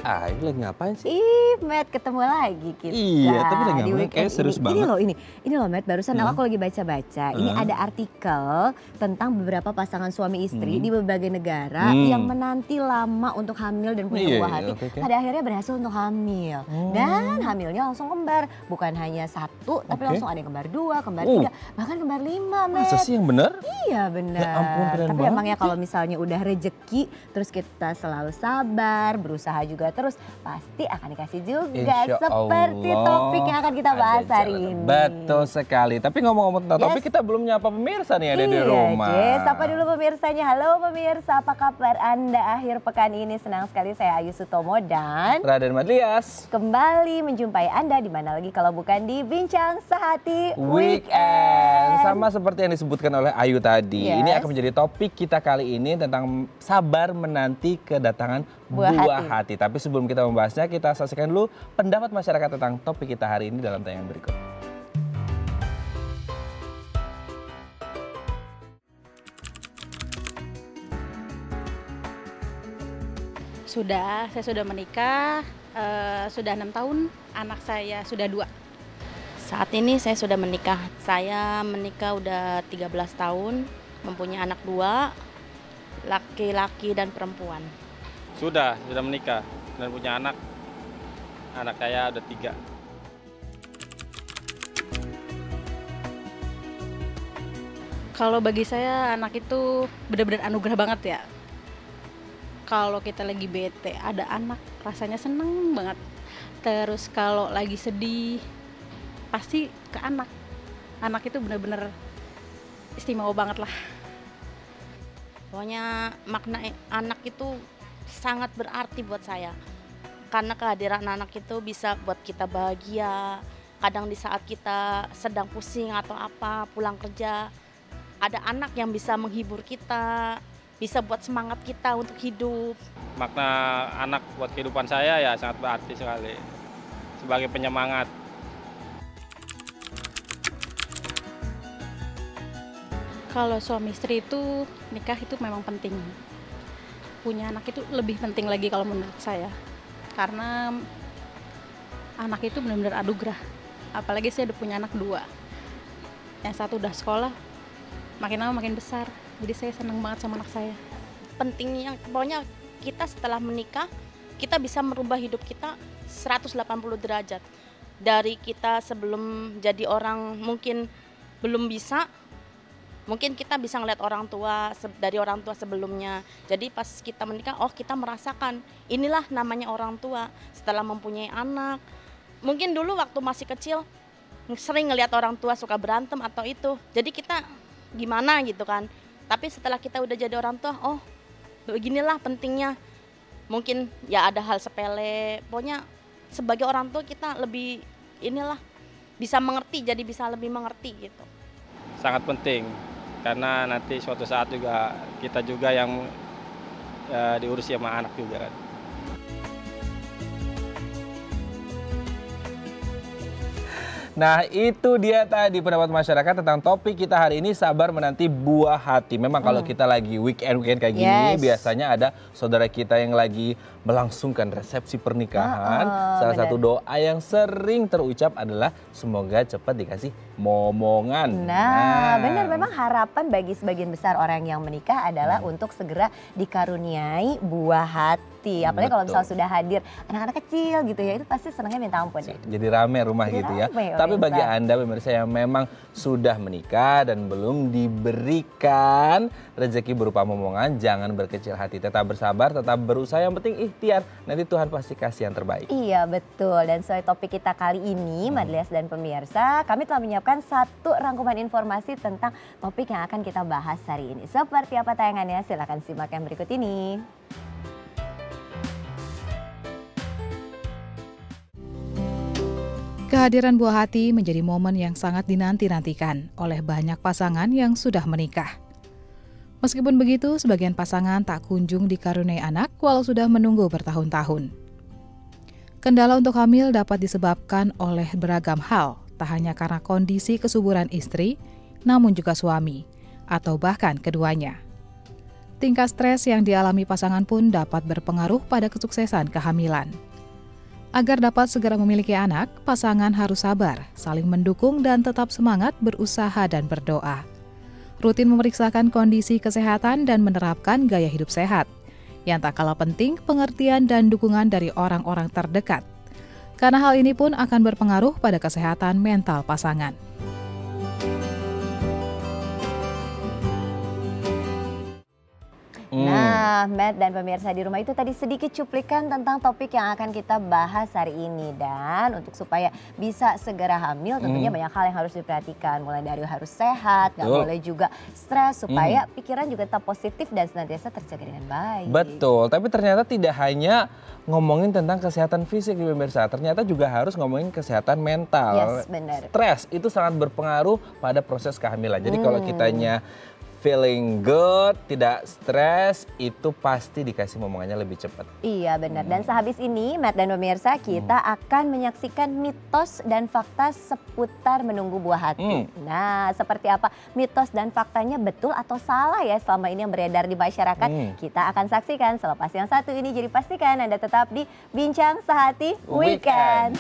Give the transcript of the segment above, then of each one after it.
Ayu lagi ngapain sih? Ih, Matt, ketemu lagi kita. Iya, tapi lagi di ngapain? weekend Kayaknya serius ini. banget. Ini loh Matt, barusan aku lagi baca-baca. Ini ada artikel tentang beberapa pasangan suami istri di berbagai negara yang menanti lama untuk hamil dan punya buah hati. Pada akhirnya berhasil untuk hamil. Dan hamilnya langsung kembar. Bukan hanya satu, tapi langsung ada yang kembar 2, kembar 3, bahkan kembar 5, Matt. Masa sih yang benar? Iya benar. Ya ampun, keren tapi banget. emang ya kalau misalnya udah rezeki, terus kita selalu sabar, berusaha juga terus, pasti akan dikasih juga. Insya Seperti Allah topik yang akan kita bahas ada hari jalan. ini. Betul sekali. Tapi ngomong-ngomong tentang topik, kita belum nyapa pemirsa nih ada di rumah. Iya, sapa dulu pemirsanya. Halo pemirsa, apa kabar Anda akhir pekan ini? Senang sekali saya Ayu Sutomo dan Raden Madlias. Kembali menjumpai Anda di mana lagi kalau bukan di Bincang Sehati Weekend. Sama seperti yang disebutkan oleh Ayu tadi. Yes. Ini akan menjadi topik kita kali ini tentang sabar menanti kedatangan buah hati. Tapi sebelum kita membahasnya, kita saksikan dulu pendapat masyarakat tentang topik kita hari ini dalam tayangan berikut. Saya sudah menikah, sudah 6 tahun, anak saya sudah 2. Saat ini saya sudah menikah. Saya menikah udah 13 tahun, mempunyai anak 2, laki-laki dan perempuan. Sudah menikah dan punya anak. Anak saya ada 3. Kalau bagi saya anak itu benar-benar anugerah banget ya. Kalau kita lagi bete, ada anak, rasanya seneng banget. Terus kalau lagi sedih, pasti ke anak. Anak itu benar-benar istimewa banget lah. Pokoknya makna anak itu sangat berarti buat saya. Karena kehadiran anak itu bisa buat kita bahagia. Kadang di saat kita sedang pusing atau apa, pulang kerja, ada anak yang bisa menghibur kita, bisa buat semangat kita untuk hidup. Makna anak buat kehidupan saya ya sangat berarti sekali. Sebagai penyemangat. Kalau suami istri itu nikah itu memang penting. Punya anak itu lebih penting lagi kalau menurut saya. Karena anak itu benar-benar anugerah. Apalagi saya udah punya anak 2. Yang satu udah sekolah, makin lama makin besar. Jadi saya senang banget sama anak saya. Pentingnya pokoknya kita setelah menikah, kita bisa merubah hidup kita 180 derajat. Dari kita sebelum jadi orang mungkin belum bisa, mungkin kita bisa ngeliat orang tua dari orang tua sebelumnya. Jadi pas kita menikah, oh kita merasakan inilah namanya orang tua setelah mempunyai anak. Mungkin dulu waktu masih kecil sering ngeliat orang tua suka berantem atau itu. Jadi kita gimana gitu kan. Tapi setelah kita udah jadi orang tua, oh beginilah pentingnya. Mungkin ya ada hal sepele, pokoknya sebagai orang tua kita lebih inilah bisa mengerti, jadi bisa lebih mengerti gitu. Sangat penting, karena nanti suatu saat juga kita juga yang diurus sama anak juga kan. Nah itu dia tadi pendapat masyarakat tentang topik kita hari ini, sabar menanti buah hati. Memang kalau kita lagi weekend kayak gini, biasanya ada saudara kita yang lagi melangsungkan resepsi pernikahan. Salah satu doa yang sering terucap adalah semoga cepat dikasih momongan. Nah benar, memang harapan bagi sebagian besar orang yang menikah adalah untuk segera dikaruniai buah hati. Apalagi kalau misalnya sudah hadir anak-anak kecil gitu ya, itu pasti senangnya minta ampun ya. Jadi rame rumah gitu ya. Tapi bagi Anda pemirsa yang memang sudah menikah dan belum diberikan rezeki berupa momongan, jangan berkecil hati. Tetap bersabar, tetap berusaha, yang penting ikhtiar. Nanti Tuhan pasti kasih yang terbaik. Iya betul, dan sesuai topik kita kali ini, Madlias dan pemirsa, kami telah menyiapkan satu rangkuman informasi tentang topik yang akan kita bahas hari ini. Seperti apa tayangannya? Silakan simak yang berikut ini. Kehadiran buah hati menjadi momen yang sangat dinanti-nantikan oleh banyak pasangan yang sudah menikah. Meskipun begitu, sebagian pasangan tak kunjung dikaruniai anak walau sudah menunggu bertahun-tahun. Kendala untuk hamil dapat disebabkan oleh beragam hal, tak hanya karena kondisi kesuburan istri, namun juga suami, atau bahkan keduanya. tingkat stres yang dialami pasangan pun dapat berpengaruh pada kesuksesan kehamilan. Agar dapat segera memiliki anak, pasangan harus sabar, saling mendukung dan tetap semangat berusaha dan berdoa. Rutin memeriksakan kondisi kesehatan dan menerapkan gaya hidup sehat. Yang tak kalah penting, pengertian dan dukungan dari orang-orang terdekat. Karena hal ini pun akan berpengaruh pada kesehatan mental pasangan. Nah, Matt dan pemirsa di rumah, itu tadi sedikit cuplikan tentang topik yang akan kita bahas hari ini. Dan untuk supaya bisa segera hamil tentunya banyak hal yang harus diperhatikan. Mulai dari harus sehat, gak boleh juga stres, supaya pikiran juga tetap positif dan senantiasa terjaga dengan baik. Betul, tapi ternyata tidak hanya ngomongin tentang kesehatan fisik nih pemirsa, ternyata juga harus ngomongin kesehatan mental. Yes, benar. Stres itu sangat berpengaruh pada proses kehamilan. Jadi kalau kitanya feeling good, tidak stres, itu pasti dikasih momongannya lebih cepat. Iya benar. Dan sehabis ini, Matt dan pemirsa, kita akan menyaksikan mitos dan fakta seputar menunggu buah hati. Nah, seperti apa mitos dan faktanya, betul atau salah ya selama ini yang beredar di masyarakat? Kita akan saksikan selepas yang satu ini. Jadi pastikan Anda tetap di Bincang Sehati Weekend.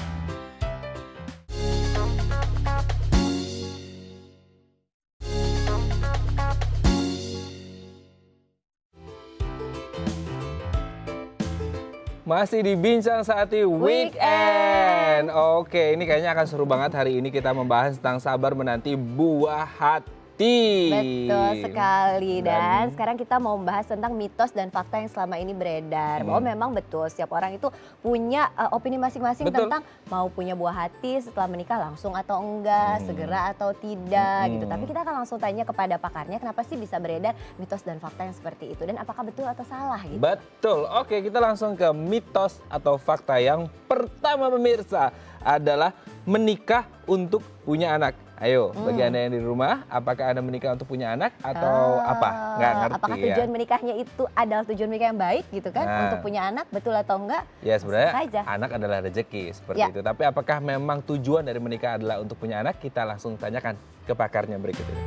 Masih di Bincang Sehati Weekend. Oke, ini kayaknya akan seru banget. Hari ini kita membahas tentang sabar menanti buah hati. Betul sekali. Dan sekarang kita mau membahas tentang mitos dan fakta yang selama ini beredar. Bahwa memang betul setiap orang itu punya opini masing-masing tentang mau punya buah hati setelah menikah langsung atau enggak, segera atau tidak gitu. Tapi kita akan langsung tanya kepada pakarnya, kenapa sih bisa beredar mitos dan fakta yang seperti itu, dan apakah betul atau salah gitu. Betul. Oke, kita langsung ke mitos atau fakta yang pertama pemirsa adalah menikah untuk punya anak. Ayo, bagi Anda yang di rumah, apakah Anda menikah untuk punya anak atau apa? Nggak ngerti. Apakah tujuan menikahnya itu adalah tujuan menikah yang baik gitu kan? Untuk punya anak, betul atau enggak? Ya sebenarnya anak adalah rezeki seperti itu. Tapi apakah memang tujuan dari menikah adalah untuk punya anak? Kita langsung tanyakan ke pakarnya berikut ini.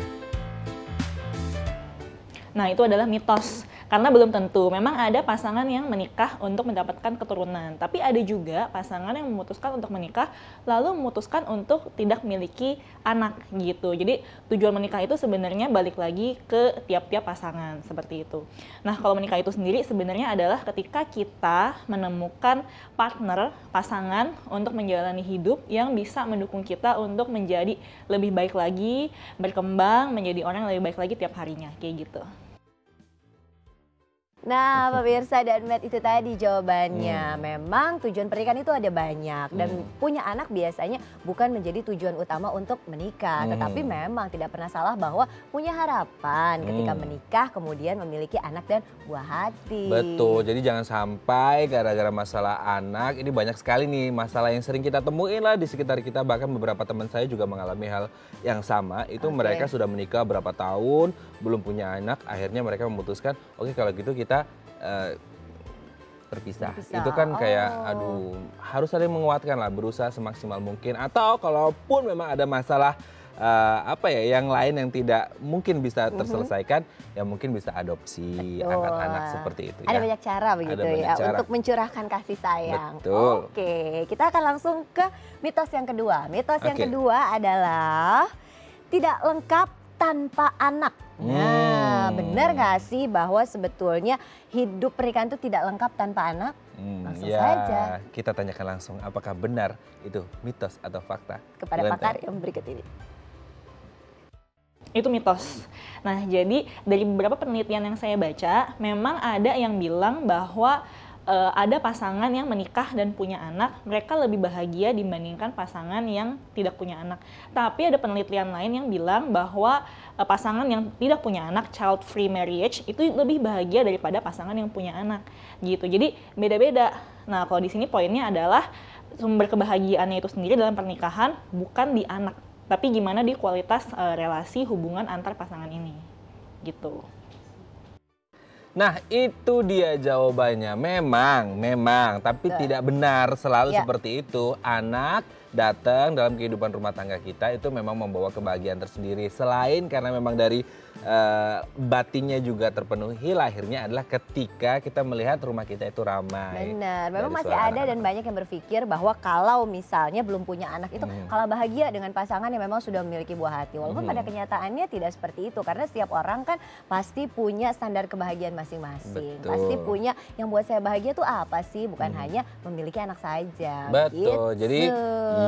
Nah, itu adalah mitos. Karena belum tentu, memang ada pasangan yang menikah untuk mendapatkan keturunan. Tapi ada juga pasangan yang memutuskan untuk menikah, lalu memutuskan untuk tidak memiliki anak gitu. Jadi tujuan menikah itu sebenarnya balik lagi ke tiap-tiap pasangan, seperti itu. Nah, kalau menikah itu sendiri sebenarnya adalah ketika kita menemukan partner, pasangan untuk menjalani hidup yang bisa mendukung kita untuk menjadi lebih baik lagi, berkembang, menjadi orang yang lebih baik lagi tiap harinya, kayak gitu. Nah, pemirsa dan Matt, itu tadi jawabannya. Memang tujuan pernikahan itu ada banyak, dan punya anak biasanya bukan menjadi tujuan utama untuk menikah. Tetapi memang tidak pernah salah bahwa punya harapan ketika menikah kemudian memiliki anak dan buah hati. Betul, jadi jangan sampai gara-gara masalah anak, ini banyak sekali nih masalah yang sering kita temuin lah di sekitar kita. Bahkan beberapa teman saya juga mengalami hal yang sama. Itu mereka sudah menikah berapa tahun, belum punya anak, akhirnya mereka memutuskan, oke kalau gitu kita berpisah. Itu kan kayak aduh, harus saling menguatkan lah, berusaha semaksimal mungkin. Atau kalaupun memang ada masalah yang lain yang tidak mungkin bisa terselesaikan, ya mungkin bisa adopsi, angkat anak seperti itu ya. Ada banyak cara begitu ya untuk mencurahkan kasih sayang. Betul. Oke, kita akan langsung ke mitos yang kedua. Mitos yang kedua adalah tidak lengkap tanpa anak. Nah, benar nggak sih bahwa sebetulnya hidup pernikahan itu tidak lengkap tanpa anak? Langsung saja kita tanyakan langsung, apakah benar itu mitos atau fakta? Kepada pakar yang berikut ini. Itu mitos. Nah, jadi dari beberapa penelitian yang saya baca, memang ada yang bilang bahwa ada pasangan yang menikah dan punya anak, mereka lebih bahagia dibandingkan pasangan yang tidak punya anak. Tapi ada penelitian lain yang bilang bahwa pasangan yang tidak punya anak, child free marriage, itu lebih bahagia daripada pasangan yang punya anak gitu. Jadi beda-beda. Nah, kalau di sini poinnya adalah sumber kebahagiaannya itu sendiri dalam pernikahan bukan di anak, tapi gimana di kualitas relasi hubungan antar pasangan ini gitu. Nah, itu dia jawabannya. Memang, tapi tidak benar selalu seperti itu. Anak datang dalam kehidupan rumah tangga kita itu memang membawa kebahagiaan tersendiri. Selain karena memang dari batinnya juga terpenuhi, lahirnya adalah ketika kita melihat rumah kita itu ramai. Benar, memang masih ada dan banyak yang berpikir bahwa kalau misalnya belum punya anak itu kalau bahagia dengan pasangan yang memang sudah memiliki buah hati. Walaupun pada kenyataannya tidak seperti itu, karena setiap orang kan pasti punya standar kebahagiaan masing-masing. Pasti punya yang buat saya bahagia tuh apa sih, bukan hanya memiliki anak saja. Betul, gitu. jadi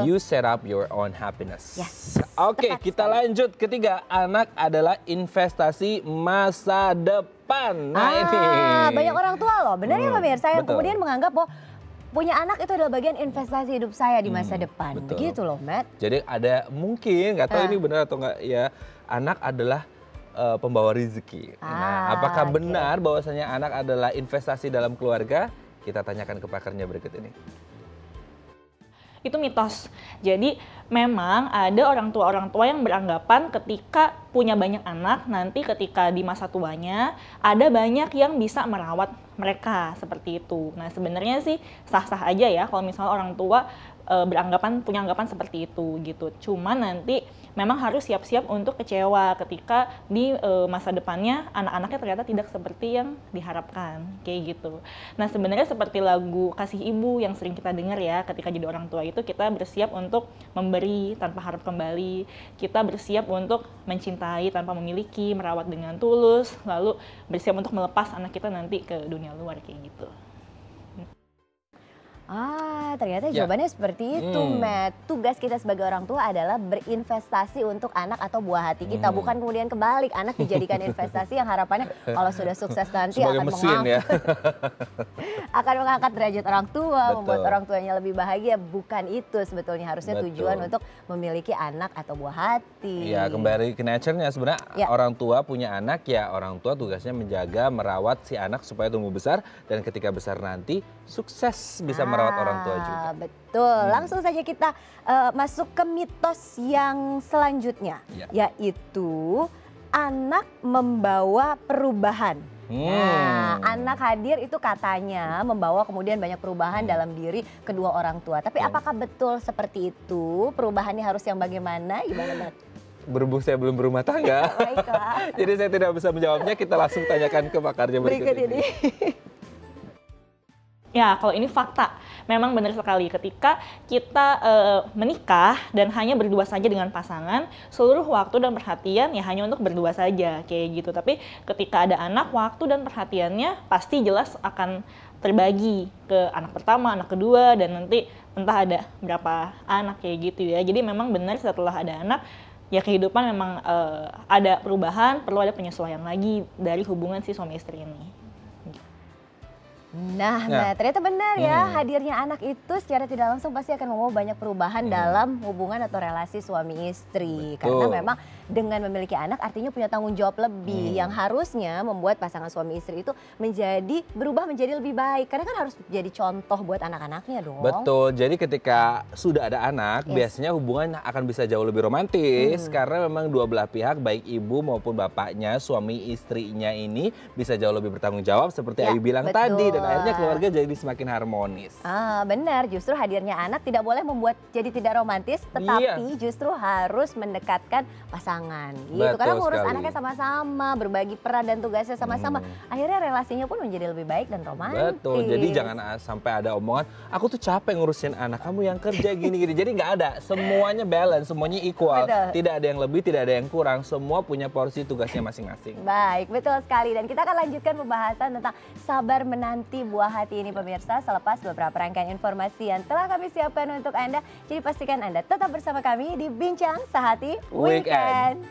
you set up your own happiness. Yes. Oke, kita lanjut. Ketiga, anak adalah investasi masa depan. Nah ini. Banyak orang tua loh, benar ya pemirsa yang kemudian menganggap bahwa punya anak itu adalah bagian investasi hidup saya di masa depan. Betul. Begitu loh, Matt. Jadi ada mungkin, nggak tahu ini benar atau nggak ya, anak adalah pembawa rezeki. Nah, apakah benar bahwasanya anak adalah investasi dalam keluarga? Kita tanyakan ke pakarnya berikut ini. Itu mitos. Jadi memang ada orang tua yang beranggapan ketika punya banyak anak, nanti ketika di masa tuanya ada banyak yang bisa merawat mereka seperti itu. Nah sebenarnya sih sah-sah aja ya kalau misalnya orang tua punya anggapan seperti itu gitu. Cuman nanti memang harus siap-siap untuk kecewa ketika di masa depannya anak-anaknya ternyata tidak seperti yang diharapkan kayak gitu. Nah sebenarnya seperti lagu Kasih Ibu yang sering kita dengar ya, ketika jadi orang tua itu kita bersiap untuk memberi tanpa harap kembali, kita bersiap untuk mencintai tanpa memiliki, merawat dengan tulus, lalu bersiap untuk melepas anak kita nanti ke dunia luar kayak gitu. Ternyata jawabannya seperti itu, Matt. Tugas kita sebagai orang tua adalah berinvestasi untuk anak atau buah hati kita. Bukan kemudian kebalik, anak dijadikan investasi yang harapannya kalau sudah sukses nanti sebagai akan mengangkat derajat orang tua, membuat orang tuanya lebih bahagia. Bukan itu sebetulnya harusnya tujuan untuk memiliki anak atau buah hati. Ya, kembali ke nature-nya sebenarnya orang tua punya anak ya, orang tua tugasnya menjaga, merawat si anak supaya tumbuh besar dan ketika besar nanti sukses bisa merawat orang tua juga. Betul, langsung saja kita masuk ke mitos yang selanjutnya, yaitu anak membawa perubahan. Nah, anak hadir itu katanya membawa kemudian banyak perubahan dalam diri kedua orang tua. Tapi apakah betul seperti itu? Perubahannya harus yang bagaimana? Gimana, Mbak? Berhubung saya belum berumah tangga, jadi saya tidak bisa menjawabnya. Kita langsung tanyakan ke pakarnya berikut ini. Ya, kalau ini fakta. Memang benar sekali. Ketika kita menikah dan hanya berdua saja dengan pasangan, seluruh waktu dan perhatian ya hanya untuk berdua saja, kayak gitu. Tapi ketika ada anak, waktu dan perhatiannya pasti jelas akan terbagi ke anak pertama, anak kedua, dan nanti entah ada berapa anak kayak gitu ya. Jadi memang benar setelah ada anak, ya kehidupan memang ada perubahan, perlu ada penyesuaian lagi dari hubungan si suami istri ini. Nah, ternyata benar ya, hadirnya anak itu secara tidak langsung pasti akan membawa banyak perubahan dalam hubungan atau relasi suami istri. Karena memang dengan memiliki anak artinya punya tanggung jawab lebih yang harusnya membuat pasangan suami istri itu berubah menjadi lebih baik. Karena kan harus jadi contoh buat anak-anaknya dong. Betul, jadi ketika sudah ada anak biasanya hubungan akan bisa jauh lebih romantis karena memang dua belah pihak baik ibu maupun bapaknya, suami istrinya ini bisa jauh lebih bertanggung jawab seperti Ayu bilang tadi. Dan akhirnya keluarga jadi semakin harmonis. Benar, justru hadirnya anak tidak boleh membuat jadi tidak romantis, tetapi justru harus mendekatkan pasangan. Gitu. Karena ngurus anaknya sama-sama, berbagi peran dan tugasnya sama-sama. Akhirnya relasinya pun menjadi lebih baik dan romantis. Betul, jadi jangan sampai ada omongan, aku tuh capek ngurusin anak, kamu yang kerja gini-gini. Jadi nggak ada, semuanya balance, semuanya equal. Tidak ada yang lebih, tidak ada yang kurang, semua punya porsi tugasnya masing-masing. Baik, betul sekali. Dan kita akan lanjutkan pembahasan tentang sabar menanti buah hati ini pemirsa selepas beberapa rangkaian informasi yang telah kami siapkan untuk Anda. Jadi pastikan Anda tetap bersama kami di Bincang Sehati Weekend.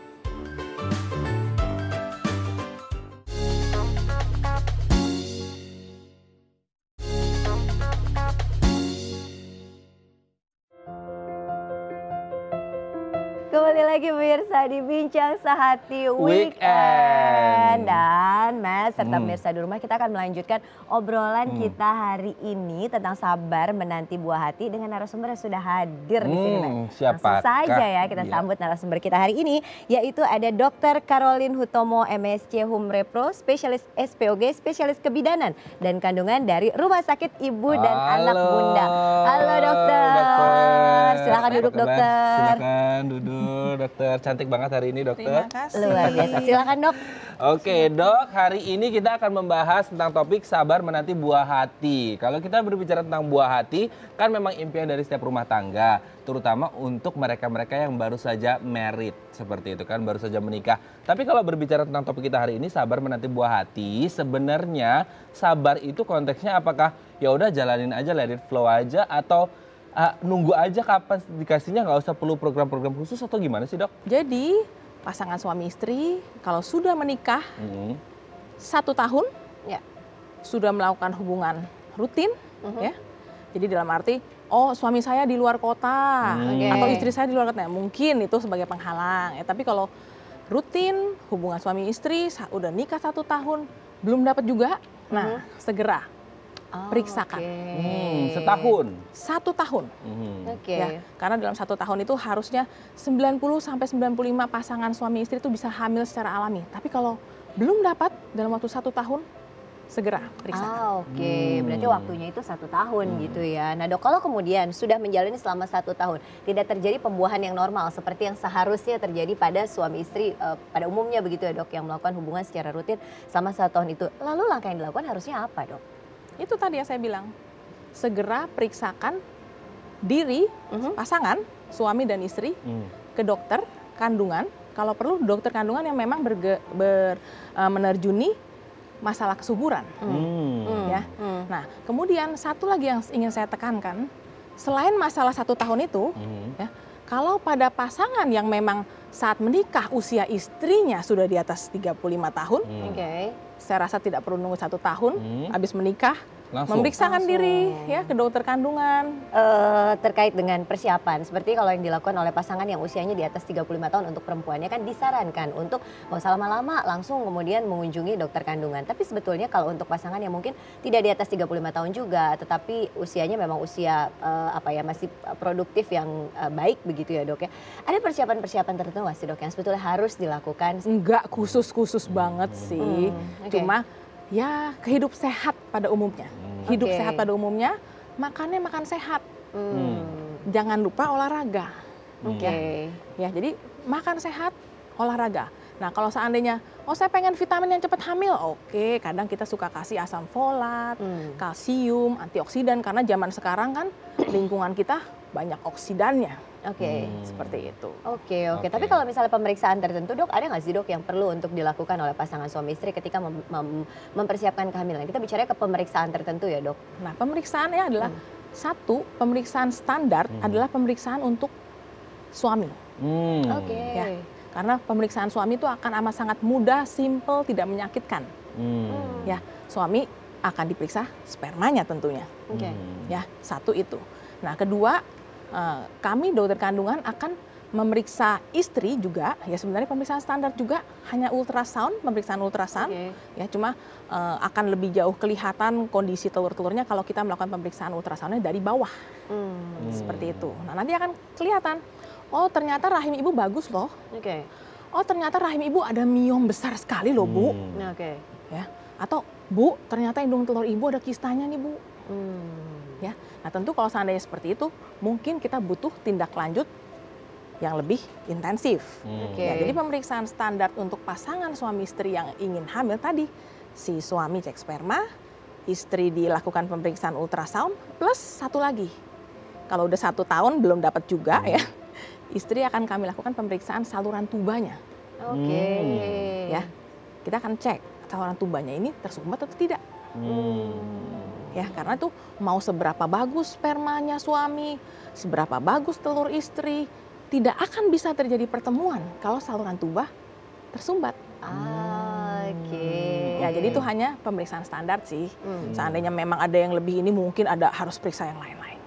Kembali lagi pemirsa di Bincang Sehati Weekend. Dan Mas serta pemirsa di rumah kita akan melanjutkan obrolan kita hari ini tentang sabar menanti buah hati dengan narasumber yang sudah hadir di sini, Mas. Langsung saja ya kita sambut narasumber kita hari ini, yaitu ada Dr. Caroline Hutomo, MSc Humrepro, spesialis SPOG, spesialis kebidanan dan kandungan dari Rumah Sakit Ibu dan Anak Bunda. Halo dokter. Silakan duduk dokter. Silakan duduk dokter, cantik banget hari ini dokter. Terima kasih. Luar biasa. Silakan dok. Oke dok, hari ini kita akan membahas tentang topik sabar menanti buah hati. Kalau kita berbicara tentang buah hati, kan memang impian dari setiap rumah tangga, terutama untuk mereka-mereka yang baru saja married, seperti itu kan, baru saja menikah. Tapi kalau berbicara tentang topik kita hari ini, sabar menanti buah hati, sebenarnya sabar itu konteksnya apakah ya udah jalanin aja, let it flow aja, atau nunggu aja kapan dikasihnya, nggak usah perlu program-program khusus atau gimana sih dok? Jadi pasangan suami istri kalau sudah menikah 1 tahun, Ya. sudah melakukan hubungan rutin, ya. Jadi dalam arti, oh suami saya di luar kota, atau istri saya di luar kota, mungkin itu sebagai penghalang. Tapi kalau rutin hubungan suami istri, udah nikah 1 tahun, belum dapat juga, nah segera periksakan. Setahun? 1 tahun. Oke. Ya, karena dalam 1 tahun itu harusnya 90-95 pasangan suami istri itu bisa hamil secara alami. Tapi kalau belum dapat dalam waktu 1 tahun, segera periksakan. Oke. Berarti waktunya itu 1 tahun gitu ya. Nah dok, kalau kemudian sudah menjalani selama 1 tahun, tidak terjadi pembuahan yang normal seperti yang seharusnya terjadi pada suami istri pada umumnya begitu ya dok, yang melakukan hubungan secara rutin selama 1 tahun itu. Lalu langkah yang dilakukan harusnya apa dok? Itu tadi yang saya bilang, segera periksakan diri pasangan suami dan istri ke dokter kandungan. Kalau perlu dokter kandungan yang memang menerjuni masalah kesuburan. Ya. Nah, kemudian satu lagi yang ingin saya tekankan, selain masalah 1 tahun itu, ya, kalau pada pasangan yang memang saat menikah usia istrinya sudah di atas 35 tahun, saya rasa tidak perlu nunggu 1 tahun, habis menikah, memeriksakan diri ya ke dokter kandungan. Terkait dengan persiapan, seperti kalau yang dilakukan oleh pasangan yang usianya di atas 35 tahun untuk perempuannya kan disarankan untuk nggak usah lama-lama langsung kemudian mengunjungi dokter kandungan. Tapi sebetulnya kalau untuk pasangan yang mungkin tidak di atas 35 tahun juga, tetapi usianya memang usia masih produktif yang baik begitu ya dok ya. Ada persiapan-persiapan tertentu nggak sih dok yang sebetulnya harus dilakukan? Enggak khusus-khusus banget sih, cuma ya kehidup sehat pada umumnya. Hidup sehat pada umumnya, makannya makan sehat. Jangan lupa olahraga. Ya, jadi makan sehat, olahraga. Nah, kalau seandainya, saya pengen vitamin yang cepat hamil, kadang kita suka kasih asam folat, kalsium, antioksidan, karena zaman sekarang kan lingkungan kita banyak oksidannya. Seperti itu. Oke. Tapi kalau misalnya pemeriksaan tertentu dok, ada nggak sih dok yang perlu untuk dilakukan oleh pasangan suami istri ketika mempersiapkan kehamilan? Kita bicara ke pemeriksaan tertentu ya dok. Nah, pemeriksaannya adalah satu, pemeriksaan standar adalah pemeriksaan untuk suami. Ya, karena pemeriksaan suami itu akan amat sangat mudah, simple, tidak menyakitkan. Ya, suami akan diperiksa spermanya tentunya. Ya, satu itu. Nah, kedua, kami dokter kandungan akan memeriksa istri juga, ya sebenarnya pemeriksaan standar juga hanya ultrasound, pemeriksaan ultrasound, ya cuma akan lebih jauh kelihatan kondisi telur-telurnya kalau kita melakukan pemeriksaan ultrasoundnya dari bawah, seperti itu. Nah nanti akan kelihatan, oh ternyata rahim ibu bagus loh, oh ternyata rahim ibu ada miom besar sekali loh bu, ya atau bu ternyata indung telur ibu ada kistanya nih bu. Ya, nah tentu kalau seandainya seperti itu, mungkin kita butuh tindak lanjut yang lebih intensif. Ya, jadi pemeriksaan standar untuk pasangan suami istri yang ingin hamil tadi, si suami cek sperma, istri dilakukan pemeriksaan ultrasound, plus satu lagi, kalau udah 1 tahun belum dapat juga ya, istri akan kami lakukan pemeriksaan saluran tubanya. Ya, kita akan cek saluran tubanya ini tersumbat atau tidak. Ya, karena itu mau seberapa bagus spermanya suami, seberapa bagus telur istri, tidak akan bisa terjadi pertemuan kalau saluran tuba tersumbat. Ya, jadi itu hanya pemeriksaan standar sih. Seandainya memang ada yang lebih ini mungkin harus periksa yang lain-lain.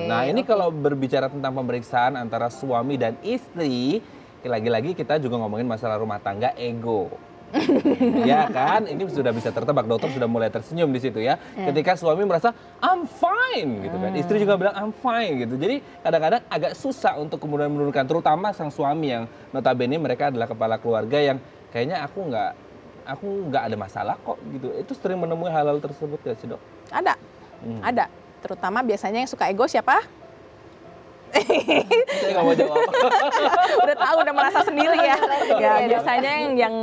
Nah, ini kalau berbicara tentang pemeriksaan antara suami dan istri, lagi-lagi kita juga ngomongin masalah rumah tangga, ego. Ya kan, ini sudah bisa tertebak, dokter sudah mulai tersenyum di situ ya. Ketika suami merasa I'm fine gitu kan, istri juga bilang I'm fine gitu. Jadi kadang-kadang agak susah untuk kemudian menurunkan, terutama sang suami yang notabene mereka adalah kepala keluarga yang kayaknya aku nggak ada masalah kok gitu. Itu sering menemui hal-hal tersebut gak sih dok? Ada, terutama biasanya yang suka ego siapa? Saya nggak mau jawab. Udah tahu, udah merasa sendiri ya. Ya biasanya yang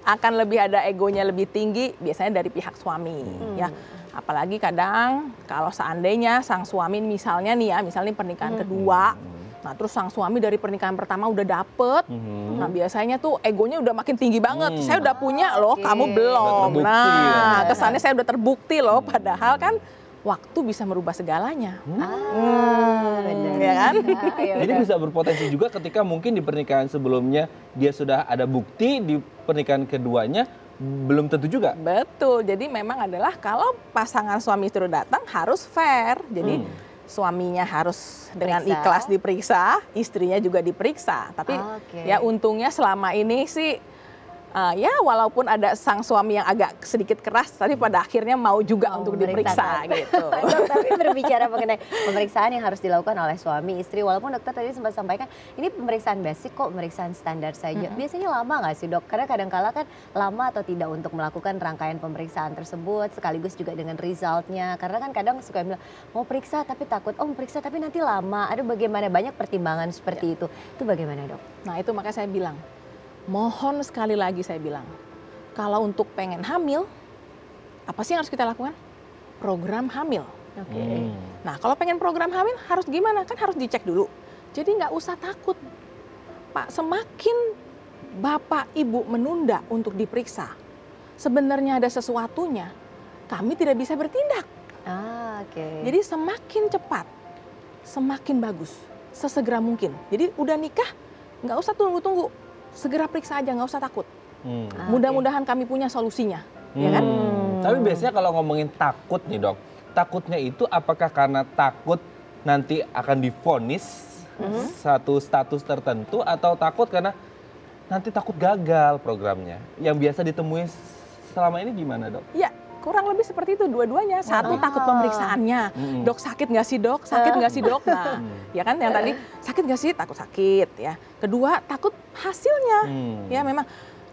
akan lebih ada egonya lebih tinggi biasanya dari pihak suami ya. Apalagi kadang kalau seandainya sang suami misalnya nih ya, misalnya pernikahan kedua, nah terus sang suami dari pernikahan pertama udah dapet, nah biasanya tuh egonya udah makin tinggi banget. Saya udah punya loh, kamu belum. Nah kesannya saya udah terbukti loh, padahal kan waktu bisa merubah segalanya. Benar. Ya kan? Jadi bisa berpotensi juga ketika mungkin di pernikahan sebelumnya dia sudah ada bukti, di pernikahan keduanya belum tentu juga. Betul, jadi memang adalah kalau pasangan suami istri datang harus fair. Jadi suaminya harus dengan ikhlas diperiksa, istrinya juga diperiksa. Tapi ya untungnya selama ini sih ya walaupun ada sang suami yang agak sedikit keras, tapi pada akhirnya mau juga untuk diperiksa gitu. Tapi berbicara mengenai pemeriksaan yang harus dilakukan oleh suami istri, walaupun dokter tadi sempat sampaikan ini pemeriksaan basic kok, pemeriksaan standar saja. Biasanya lama nggak sih dok? Karena kadang-kala kan lama atau tidak untuk melakukan rangkaian pemeriksaan tersebut, sekaligus juga dengan resultnya. Karena kan kadang suka bilang mau periksa tapi takut, mau periksa tapi nanti lama. Aduh bagaimana, banyak pertimbangan seperti itu. Itu bagaimana dok? Nah itu makanya saya bilang, mohon sekali lagi saya bilang, kalau untuk pengen hamil, apa sih yang harus kita lakukan? Program hamil. Nah kalau pengen program hamil harus gimana? Kan harus dicek dulu. Jadi nggak usah takut. Pak, semakin Bapak Ibu menunda untuk diperiksa, sebenarnya ada sesuatunya, kami tidak bisa bertindak. Jadi semakin cepat, semakin bagus, sesegera mungkin. Jadi udah nikah, nggak usah tunggu-tunggu. Segera periksa aja, nggak usah takut. Mudah-mudahan kami punya solusinya, ya kan? Tapi biasanya kalau ngomongin takut nih dok, takutnya itu apakah karena takut nanti akan divonis satu status tertentu, atau takut karena nanti takut gagal programnya? Yang biasa ditemui selama ini gimana dok? Ya, kurang lebih seperti itu dua-duanya. Satu takut pemeriksaannya, dok sakit nggak sih dok, sakit nggak sih dok. Nah, ya kan yang tadi sakit nggak sih, takut sakit ya. Kedua takut hasilnya, ya memang.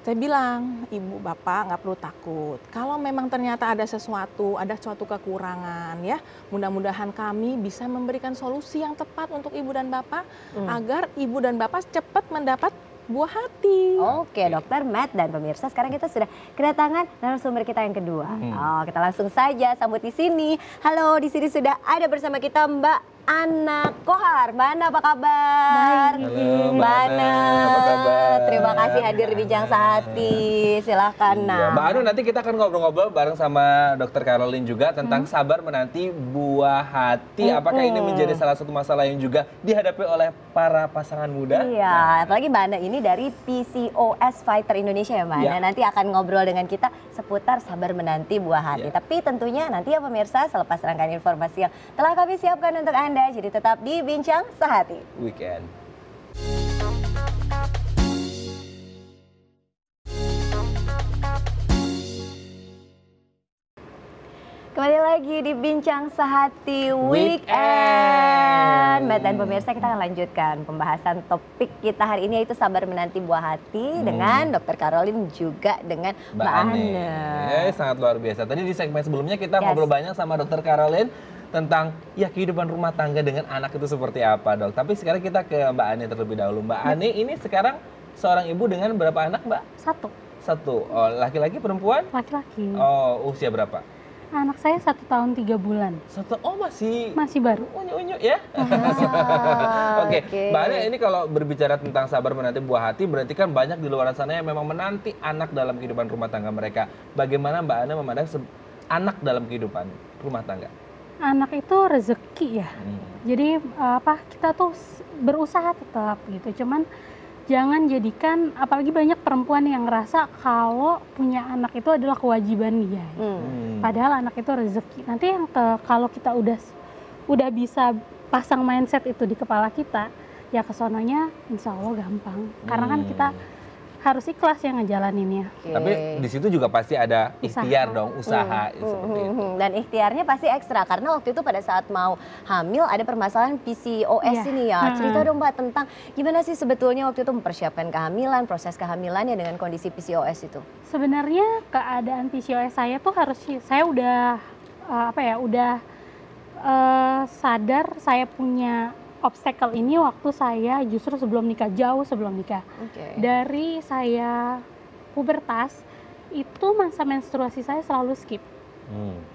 Saya bilang, ibu bapak nggak perlu takut. Kalau memang ternyata ada suatu kekurangan ya, mudah-mudahan kami bisa memberikan solusi yang tepat untuk ibu dan bapak agar ibu dan bapak cepat mendapat buah hati. Oke, dokter Matt dan pemirsa, sekarang kita sudah kedatangan narasumber kita yang kedua. Kita langsung saja sambut di sini. Halo, di sini sudah ada bersama kita Mbak Ana Kohar. Mbak Ana, apa kabar? Halo Mbak Ana, apa kabar? Terima kasih hadir di Bincang Sehati. Silahkan Nah. Mbak Anu, nanti kita akan ngobrol-ngobrol bareng sama Dokter Caroline juga tentang sabar menanti buah hati. Apakah ini menjadi salah satu masalah yang juga dihadapi oleh para pasangan muda? Iya, apalagi Mbak Ana ini dari PCOS Fighter Indonesia ya Mbak Ana. Nanti akan ngobrol dengan kita seputar sabar menanti buah hati. Tapi tentunya nanti ya pemirsa, selepas rangkaian informasi yang telah kami siapkan untuk Anda, jadi tetap di Bincang Sehati Weekend. Kembali lagi di Bincang Sehati Weekend. Mbak dan pemirsa, kita akan lanjutkan pembahasan topik kita hari ini, yaitu sabar menanti buah hati dengan Dokter Caroline juga dengan Mbak Ana. Sangat luar biasa. Tadi di segmen sebelumnya kita ngobrol banyak sama Dokter Caroline tentang ya kehidupan rumah tangga dengan anak itu seperti apa dok. Tapi sekarang kita ke Mbak Ani terlebih dahulu. Mbak Ani ini sekarang seorang ibu dengan berapa anak Mbak? Satu. Oh, laki-laki perempuan? Laki-laki. Oh, usia berapa? Anak saya 1 tahun 3 bulan. Oh masih baru. Unyu-unyu ya. Oke. Mbak Ani, ini kalau berbicara tentang sabar menanti buah hati, berarti kan banyak di luar sana yang memang menanti anak dalam kehidupan rumah tangga mereka. Bagaimana Mbak Ani memandang anak dalam kehidupan rumah tangga? Anak itu rezeki ya. Jadi kita tuh berusaha tetap gitu. Cuman jangan jadikan, apalagi banyak perempuan yang ngerasa kalau punya anak itu adalah kewajiban dia. Padahal anak itu rezeki. Nanti yang kalau kita udah bisa pasang mindset itu di kepala kita, ya kesononya insya Allah gampang. Karena kan kita harus ikhlas yang ngejalaninnya. Tapi di situ juga pasti ada ikhtiar dong, usaha seperti itu. Dan ikhtiarnya pasti ekstra karena waktu itu pada saat mau hamil ada permasalahan PCOS ini ya. Cerita dong Mbak tentang gimana sih sebetulnya waktu itu mempersiapkan kehamilan, proses kehamilannya dengan kondisi PCOS itu. Sebenarnya keadaan PCOS saya tuh saya udah sadar saya punya obstacle ini waktu saya justru sebelum nikah, jauh sebelum nikah. Dari saya pubertas, itu masa menstruasi saya selalu skip.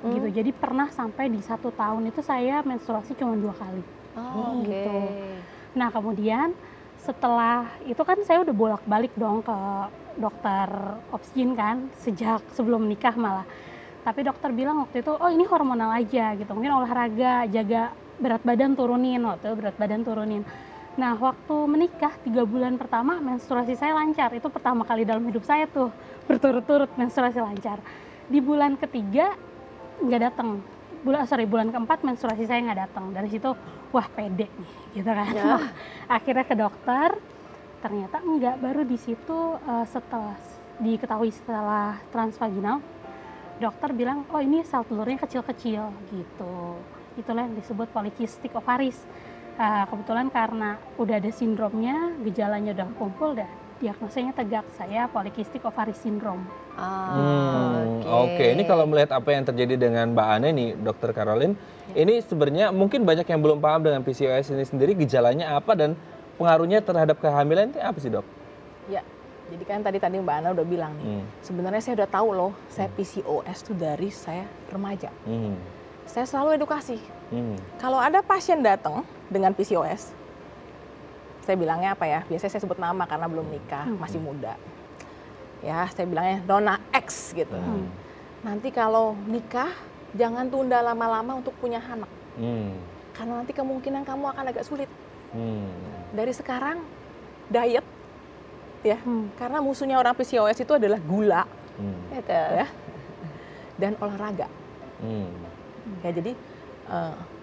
Gitu. Jadi pernah sampai di 1 tahun itu saya menstruasi cuma 2 kali. Gitu. Nah kemudian setelah itu kan saya udah bolak-balik dong ke dokter obsgin kan, sejak sebelum nikah malah. Tapi dokter bilang waktu itu, oh ini hormonal aja gitu, mungkin olahraga, jaga berat badan turunin, waktu itu berat badan turunin. Nah waktu menikah 3 bulan pertama menstruasi saya lancar, itu pertama kali dalam hidup saya tuh berturut-turut menstruasi lancar. Di bulan ketiga nggak datang, bulan keempat menstruasi saya nggak datang. Dari situ wah pede nih gitu kan. Akhirnya ke dokter, ternyata enggak. Baru di situ setelah diketahui setelah transvaginal, dokter bilang oh ini sel telurnya kecil-kecil gitu. Itulah yang disebut polycystic ovaries. Kebetulan karena udah ada sindromnya, gejalanya udah kumpul, dan diagnosanya tegak, saya polycystic ovaries syndrome. Oke, ini kalau melihat apa yang terjadi dengan Mbak Ane nih, Dokter Caroline, ini sebenarnya mungkin banyak yang belum paham dengan PCOS ini sendiri, gejalanya apa dan pengaruhnya terhadap kehamilan itu apa sih, Dok? Ya, jadi kan tadi Mbak Ana udah bilang nih, sebenarnya saya udah tahu loh, saya PCOS tuh dari saya remaja. Saya selalu edukasi. Kalau ada pasien datang dengan PCOS, saya bilangnya apa ya? Biasanya saya sebut nama karena belum nikah, masih muda. Ya, saya bilangnya Dona X gitu. Nanti kalau nikah, jangan tunda lama-lama untuk punya anak. Karena nanti kemungkinan kamu akan agak sulit. Dari sekarang, diet, ya. Karena musuhnya orang PCOS itu adalah gula, ya, dan olahraga. Ya, jadi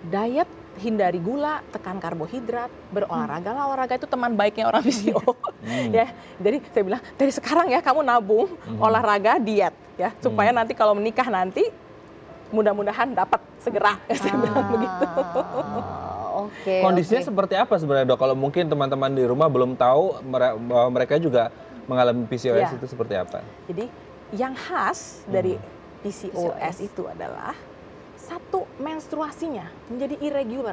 diet, hindari gula, tekan karbohidrat, berolahraga lah, olahraga itu teman baiknya orang PCO. Ya, jadi saya bilang dari sekarang ya kamu nabung olahraga, diet, ya, supaya nanti kalau menikah nanti mudah-mudahan dapat segera. Saya bilang begitu. Kondisinya seperti apa sebenarnya, Dok? Kalau mungkin teman-teman di rumah belum tahu bahwa mereka juga mengalami PCOS itu seperti apa? Jadi yang khas dari PCOS itu adalah satu, menstruasinya menjadi irregular.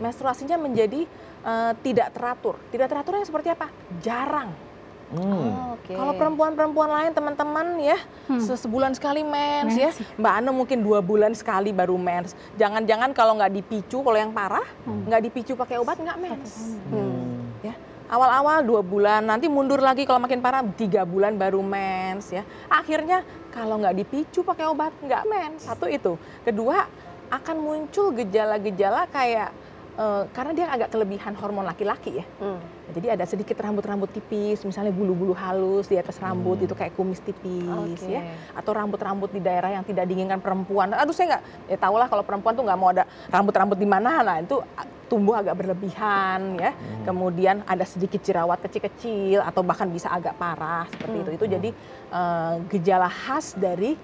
Menstruasinya menjadi tidak teratur. Tidak teraturnya seperti apa? Jarang. Kalau perempuan-perempuan lain teman-teman ya, sebulan sekali mens ya. Mbak Ana mungkin 2 bulan sekali baru mens. Jangan-jangan kalau nggak dipicu, kalau yang parah nggak dipicu pakai obat nggak mens. Ya. Awal-awal 2 bulan, nanti mundur lagi kalau makin parah 3 bulan baru mens ya. Akhirnya kalau nggak dipicu pakai obat nggak mens. Satu itu. Kedua, akan muncul gejala-gejala kayak karena dia agak kelebihan hormon laki-laki ya. Jadi ada sedikit rambut-rambut tipis, misalnya bulu-bulu halus di atas rambut itu kayak kumis tipis ya. Atau rambut-rambut di daerah yang tidak diinginkan perempuan. Aduh saya nggak, ya tahulah kalau perempuan tuh nggak mau ada rambut-rambut di mana, nah itu tumbuh agak berlebihan ya. Kemudian ada sedikit jerawat kecil-kecil atau bahkan bisa agak parah seperti itu. Itu jadi gejala khas dari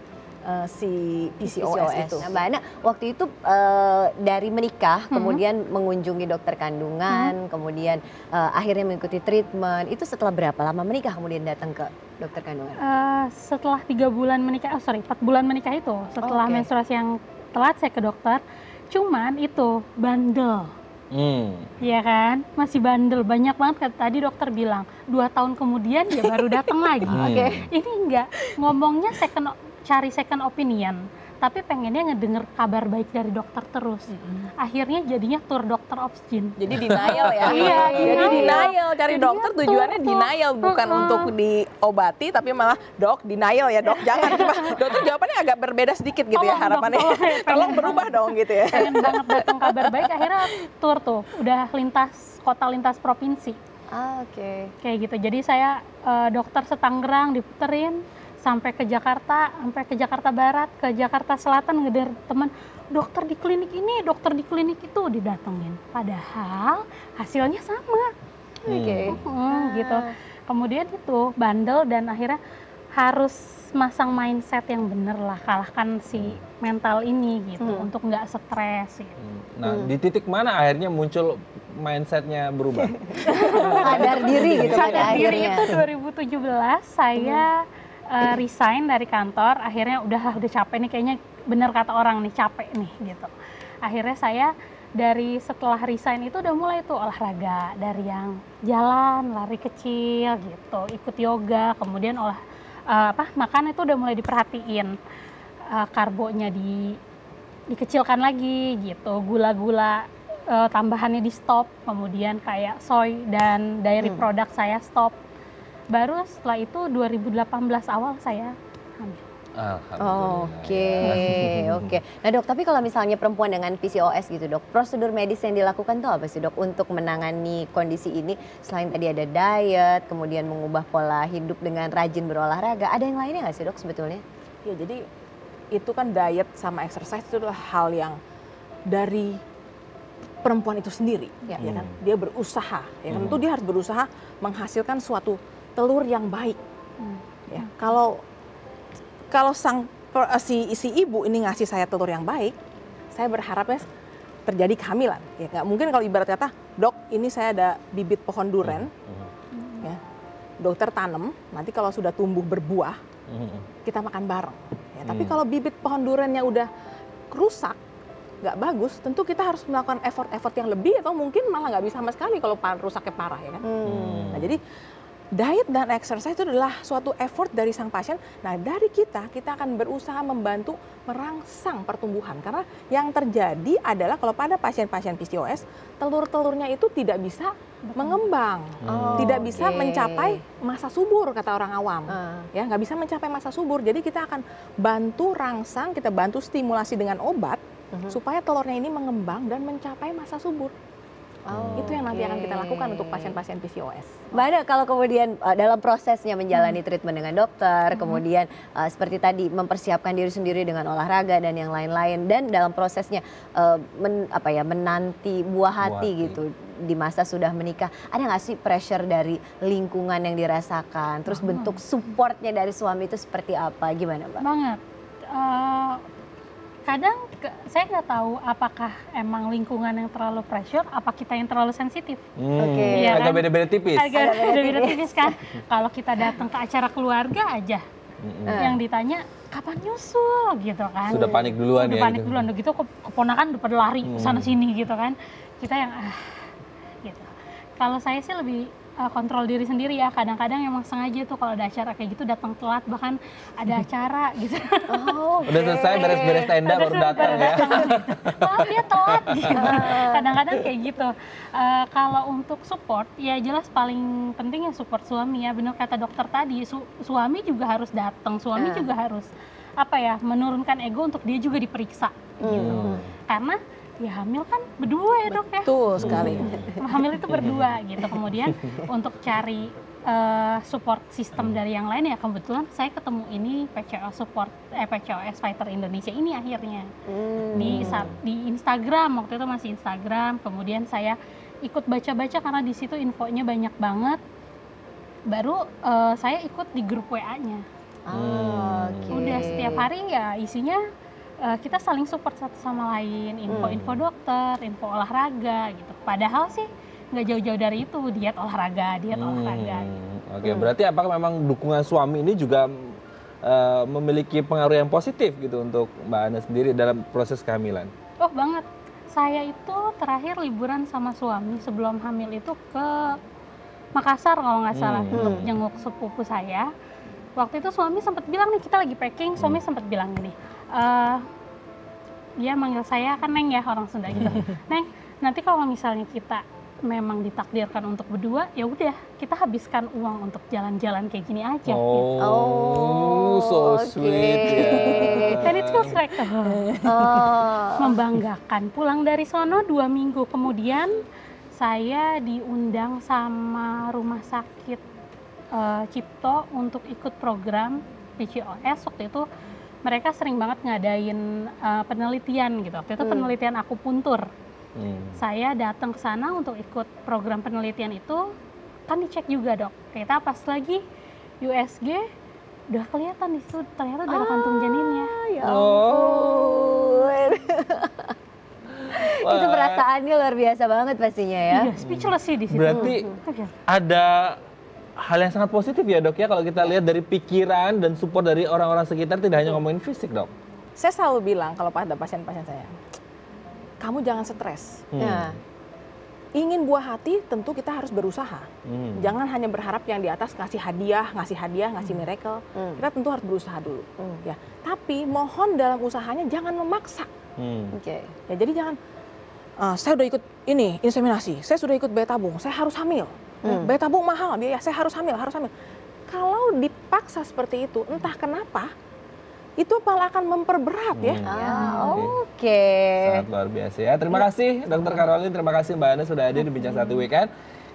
si PCOS itu. Nah, Mbak Ana, waktu itu dari menikah, kemudian mengunjungi dokter kandungan, kemudian akhirnya mengikuti treatment. Itu setelah berapa lama menikah kemudian datang ke dokter kandungan? Setelah 3 bulan menikah, 4 bulan menikah itu. Setelah menstruasi yang telat saya ke dokter. Cuman itu bandel. Iya kan, masih bandel, banyak banget. Tadi dokter bilang 2 tahun kemudian dia baru datang lagi. Ini enggak, ngomongnya cari second opinion, tapi pengennya ngedenger kabar baik dari dokter terus. Akhirnya jadinya tur dokter obsgin. Jadi denial ya. Jadi denial, cari dokter tujuannya denial, bukan untuk diobati, tapi malah dok denial ya dok, jangan. Dokter jawabannya agak berbeda sedikit gitu ya harapannya. Tolong berubah dong gitu ya. Pengen banget datang kabar baik, akhirnya tur tuh, udah lintas kota, lintas provinsi. Kayak gitu. Jadi saya dokter setanggerang diputerin, sampai ke Jakarta Barat, ke Jakarta Selatan, ngedengar teman, dokter di klinik ini, dokter di klinik itu didatengin. Padahal hasilnya sama. Gitu. Kemudian itu bandel dan akhirnya harus masang mindset yang bener lah, kalahkan si mental ini gitu, untuk nggak stres gitu. Nah, di titik mana akhirnya muncul mindsetnya berubah? Sadar diri gitu pada Sadar diri akhirnya. itu 2017 saya resign dari kantor, akhirnya udah capek nih, kayaknya bener kata orang nih, capek nih gitu. Akhirnya saya dari setelah resign itu udah mulai tuh olahraga, dari yang jalan, lari kecil gitu, ikut yoga, kemudian makan itu udah mulai diperhatiin, karbonya dikecilkan lagi gitu, gula-gula tambahannya di stop, kemudian kayak soy dan dairy product saya stop. Baru setelah itu 2018 awal saya hamil. Oke. Nah dok, tapi kalau misalnya perempuan dengan PCOS gitu dok, prosedur medis yang dilakukan tuh apa sih dok untuk menangani kondisi ini? Selain tadi ada diet, kemudian mengubah pola hidup dengan rajin berolahraga, ada yang lainnya nggak sih dok sebetulnya? Ya jadi itu kan diet sama exercise itu adalah hal yang dari perempuan itu sendiri, ya kan? Dia berusaha, ya kan? Tentu dia harus berusaha menghasilkan suatu telur yang baik. Ya, kalau si ibu ini ngasih saya telur yang baik, saya berharapnya terjadi kehamilan. Ya, nggak mungkin kalau ibarat kata, dok ini saya ada bibit pohon duren, ya, dokter tanam, nanti kalau sudah tumbuh berbuah, kita makan bareng. Ya, tapi kalau bibit pohon durennya udah rusak, nggak bagus, tentu kita harus melakukan effort yang lebih atau mungkin malah nggak bisa sama sekali kalau rusaknya parah, ya kan. Nah jadi diet dan exercise itu adalah suatu effort dari sang pasien. Nah dari kita akan berusaha membantu merangsang pertumbuhan. Karena yang terjadi adalah kalau pada pasien-pasien PCOS, telur-telurnya itu tidak bisa mengembang. Tidak bisa mencapai masa subur, kata orang awam. Ya, nggak bisa mencapai masa subur. Jadi kita akan bantu rangsang, kita bantu stimulasi dengan obat, supaya telurnya ini mengembang dan mencapai masa subur. Itu yang nanti akan kita lakukan untuk pasien-pasien PCOS. Mbak Ana, kalau kemudian dalam prosesnya menjalani treatment dengan dokter, kemudian seperti tadi mempersiapkan diri sendiri dengan olahraga dan yang lain-lain, dan dalam prosesnya menanti buah hati gitu di masa sudah menikah, ada nggak sih pressure dari lingkungan yang dirasakan? Terus bentuk supportnya dari suami itu seperti apa? Gimana Mbak? Banget. Kadang saya nggak tahu apakah emang lingkungan yang terlalu pressure, apa kita yang terlalu sensitif. Ya, agak beda-beda tipis. Agak beda-beda tipis kan. Kalau kita datang ke acara keluarga aja, yang ditanya kapan nyusul gitu kan. Sudah panik duluan ya. Sudah panik duluan, gitu keponakan udah pada lari sana sini gitu kan. Kita yang gitu. Kalau saya sih lebih kontrol diri sendiri ya. Kadang-kadang emang sengaja tuh kalau ada acara kayak gitu datang telat, bahkan ada acara gitu. Udah selesai beres-beres tenda baru datang ya. Maaf ya telat gitu. Kadang-kadang kayak gitu. Kalau untuk support ya jelas paling penting ya support suami ya. Benar kata dokter tadi, suami juga harus datang, suami juga harus menurunkan ego untuk dia juga diperiksa gitu. Karena ya hamil kan berdua ya dok ya. Betul sekali. Hamil itu berdua gitu. Kemudian untuk cari support system dari yang lain ya kebetulan saya ketemu ini PCOS Fighter Indonesia ini akhirnya di Instagram, waktu itu masih Instagram. Kemudian saya ikut baca-baca karena di situ infonya banyak banget. Baru saya ikut di grup WA-nya. Udah setiap hari ya isinya kita saling support satu sama lain, info-info dokter, info olahraga gitu. Padahal sih nggak jauh-jauh dari itu, diet olahraga. Oke, berarti apakah memang dukungan suami ini juga memiliki pengaruh yang positif gitu untuk Mbak Ana sendiri dalam proses kehamilan? Oh banget, saya itu terakhir liburan sama suami sebelum hamil itu ke Makassar kalau nggak salah untuk jenguk sepupu saya. Waktu itu suami sempat bilang nih, kita lagi packing, suami sempat bilang gini, dia manggil saya kan Neng ya, orang Sunda gitu. Neng, nanti kalau misalnya kita memang ditakdirkan untuk berdua, ya udah kita habiskan uang untuk jalan-jalan kayak gini aja. So sweet ya. And it feels like membanggakan. Pulang dari sono 2 minggu kemudian saya diundang sama rumah sakit Cipto untuk ikut program PCOS. Waktu itu mereka sering banget ngadain penelitian gitu. Waktu itu penelitian akupuntur. Saya datang ke sana untuk ikut program penelitian itu, kan dicek juga dok. Ternyata pas lagi USG udah kelihatan di situ ternyata udah ada kantung janinnya. Ya ampun. Itu perasaannya luar biasa banget pastinya ya. Iya, speechless sih di situ. Berarti ada hal yang sangat positif ya dok ya kalau kita lihat dari pikiran dan support dari orang-orang sekitar, tidak hanya ngomongin fisik dok. Saya selalu bilang kalau pada pasien-pasien saya, kamu jangan stres. Nah, ingin buah hati tentu kita harus berusaha. Jangan hanya berharap yang di atas ngasih hadiah, ngasih miracle. Kita tentu harus berusaha dulu. Ya, tapi mohon dalam usahanya jangan memaksa. Ya, jadi jangan saya udah ikut ini inseminasi, saya sudah ikut bayi tabung, saya harus hamil. Bayi tabung mahal, saya harus hamil. Kalau dipaksa seperti itu, entah kenapa itu malah akan memperberat ya. Oke. Sangat luar biasa ya. Terima kasih Dr. Caroline, terima kasih Mbak Ana sudah hadir di Bincang Satu Weekend.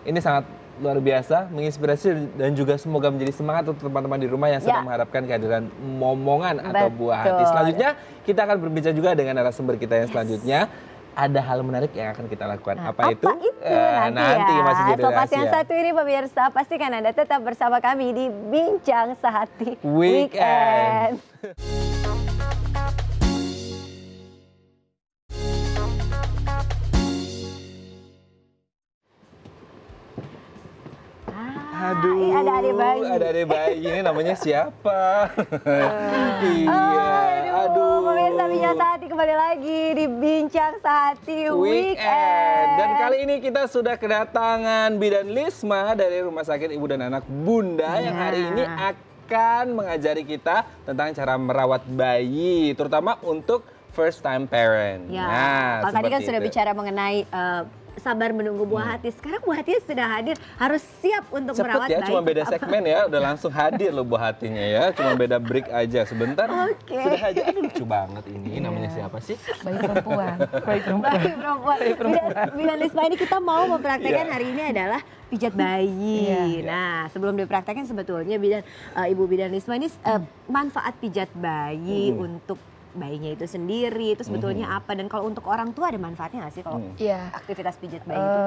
Ini sangat luar biasa, menginspirasi dan juga semoga menjadi semangat untuk teman-teman di rumah yang sedang mengharapkan kehadiran momongan atau buah hati. Selanjutnya kita akan berbincang juga dengan narasumber kita yang selanjutnya. Ada hal menarik yang akan kita lakukan. Apa itu? Nanti ya. Masih jadi Sobat yang satu ini pemirsa, pastikan Anda tetap bersama kami di Bincang Sehati Weekend. Aduh, ada adik bayi. Ada adik bayi, ini namanya siapa? Aduh, pemirsa Bincang Sehati kembali lagi di Bincang Sehati Weekend. Dan kali ini kita sudah kedatangan Bidan Lisma dari Rumah Sakit Ibu dan Anak Bunda yang hari ini akan mengajari kita tentang cara merawat bayi, terutama untuk first time parent. Ya, nah, kalau tadi kan sudah bicara mengenai sabar menunggu buah hati. Sekarang buah hatinya sudah hadir, harus siap untuk merawat ya, bayi. cuma beda segmen ya, udah langsung hadir loh buah hatinya ya. Cuma beda break aja sebentar. Sudah hadir. Aduh, lucu banget ini. Namanya siapa sih? Bayi perempuan. Bayi perempuan. Bidan Lisma ini kita mau mempraktekkan hari ini adalah pijat bayi. Nah, sebelum dipraktekkan sebetulnya Ibu Bidan Lisma ini manfaat pijat bayi untuk bayinya itu sendiri, itu sebetulnya apa, dan kalau untuk orang tua ada manfaatnya nggak sih kalau aktivitas pijat bayi itu?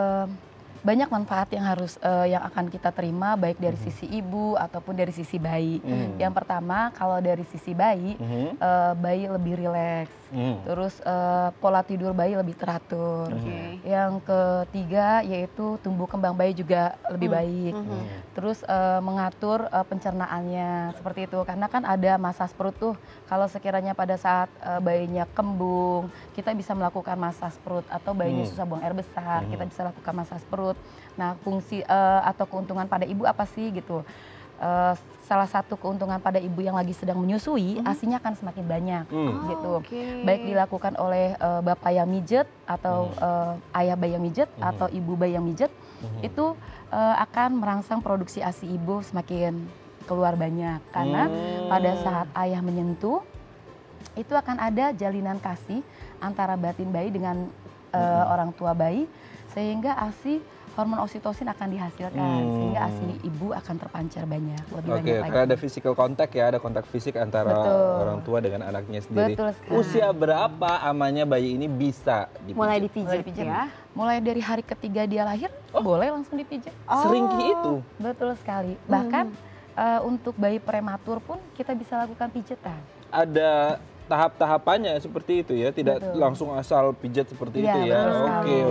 Banyak manfaat yang harus yang akan kita terima baik dari sisi ibu ataupun dari sisi bayi. Yang pertama, kalau dari sisi bayi, bayi lebih rileks. Terus pola tidur bayi lebih teratur. Yang ketiga yaitu tumbuh kembang bayi juga lebih baik. Terus mengatur pencernaannya seperti itu, karena kan ada masas perut tuh. Kalau sekiranya pada saat bayinya kembung, kita bisa melakukan masas perut, atau bayinya susah buang air besar, kita bisa lakukan masas perut. Nah, fungsi atau keuntungan pada ibu apa sih gitu? Salah satu keuntungan pada ibu yang lagi sedang menyusui, asinya akan semakin banyak gitu. Baik dilakukan oleh bapak yang mijet atau ayah bayi yang mijet atau ibu bayi yang mijet, itu akan merangsang produksi asi ibu semakin keluar banyak. Karena pada saat ayah menyentuh, itu akan ada jalinan kasih antara batin bayi dengan orang tua bayi, sehingga asi hormon oksitosin akan dihasilkan, sehingga asi ibu akan terpancar banyak, lebih banyak lagi. Karena ada physical contact ya, ada kontak fisik antara orang tua dengan anaknya sendiri. Usia berapa amannya bayi ini bisa dipijat? Mulai dipijat ya? Mulai dari hari ketiga dia lahir, boleh langsung dipijat. Seringki itu? Betul sekali. Bahkan untuk bayi prematur pun kita bisa lakukan pijatan. Ada tahap-tahapannya seperti itu ya, tidak langsung asal pijat seperti itu ya.